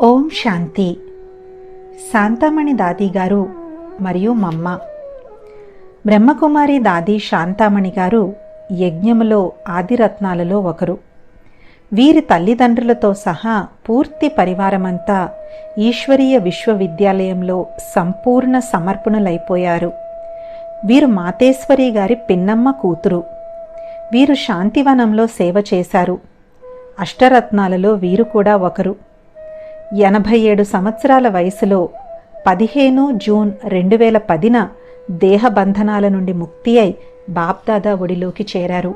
ఓం శాంతి. శాంతామణి దాది గారు మరియు మమ్మ. బ్రహ్మకుమారి దాది శాంతామణి గారు యజ్ఞములో ఆదిరత్నాలలో ఒకరు. వీరి తల్లిదండ్రులతో సహా పూర్తి పరివారమంతా ఈశ్వరీయ విశ్వవిద్యాలయంలో సంపూర్ణ సమర్పణులైపోయారు. వీరు మాతేశ్వరి గారి పిన్నమ్మ కూతురు. వీరు శాంతివనంలో సేవ చేశారు. అష్టరత్నాలలో వీరు కూడా ఒకరు. 87 సంవత్సరాల వయసులో 15 జూన్ 2010న దేహబంధనాల నుండి ముక్తి అయి బాప్దాదా ఒడిలోకి చేరారు.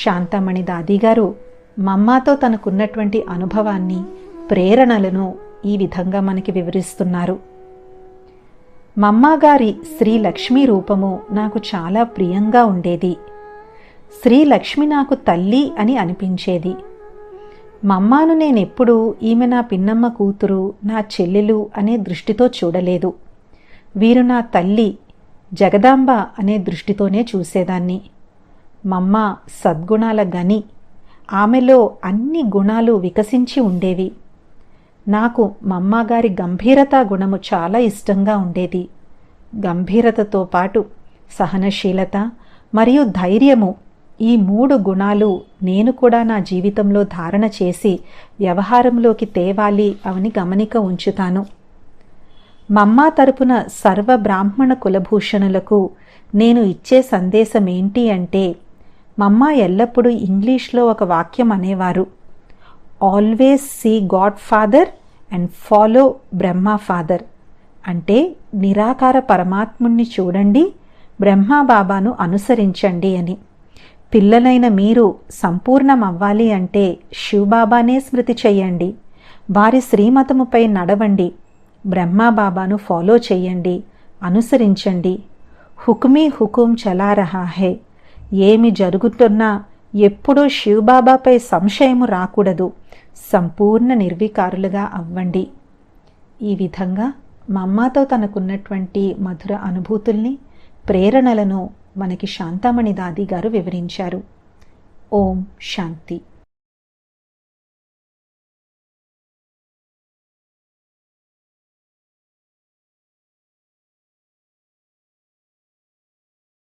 శాంతామణి దాదిగారు మమ్మాతో తనకున్నటువంటి అనుభవాన్ని, ప్రేరణలను ఈ విధంగా మనకి వివరిస్తున్నారు. మమ్మాగారి శ్రీ లక్ష్మీ రూపము నాకు చాలా ప్రియంగా ఉండేది. శ్రీ లక్ష్మి నాకు తల్లి అని అనిపించేది. మమ్మాను నేనెప్పుడూ ఈమె నా పిన్నమ్మ కూతురు, నా చెల్లెలు అనే దృష్టితో చూడలేదు. వీరు నా తల్లి జగదాంబ అనే దృష్టితోనే చూసేదాన్ని. మమ్మ సద్గుణాల గని. ఆమెలో అన్ని గుణాలు వికసించి ఉండేవి. నాకు మమ్మగారి గంభీరతా గుణము చాలా ఇష్టంగా ఉండేది. గంభీరతతో పాటు సహనశీలత మరియు ధైర్యము, ఈ 3 గుణాలు నేను కూడా నా జీవితంలో ధారణ చేసి వ్యవహారంలోకి తేవాలి అని గమనిక ఉంచుతాను. మమ్మా తరపున సర్వ బ్రాహ్మణ కులభూషణులకు నేను ఇచ్చే సందేశం ఏంటి అంటే, మమ్మా ఎల్లప్పుడూ ఇంగ్లీష్లో ఒక వాక్యం అనేవారు, always see God father and follow Brahma father. అంటే నిరాకార పరమాత్ముణ్ణి చూడండి, బ్రహ్మా బాబాను అనుసరించండి అని. పిల్లలైన మీరు సంపూర్ణం అవ్వాలి అంటే శివబాబానే స్మృతి చెయ్యండి, వారి శ్రీమతముపై నడవండి, బ్రహ్మాబాబాను ఫాలో చెయ్యండి, అనుసరించండి. హుకుమీ హుకుం చలా రహా హై. ఏమి జరుగుతున్నా ఎప్పుడూ శివబాబాపై సంశయము రాకూడదు. సంపూర్ణ నిర్వికారులుగా అవ్వండి. ఈ విధంగా మమ్మాతో తనకున్నటువంటి మధుర అనుభూతుల్ని, ప్రేరణలను మనకి శాంతామణి దాది గారు వివరించారు. ఓం శాంతి.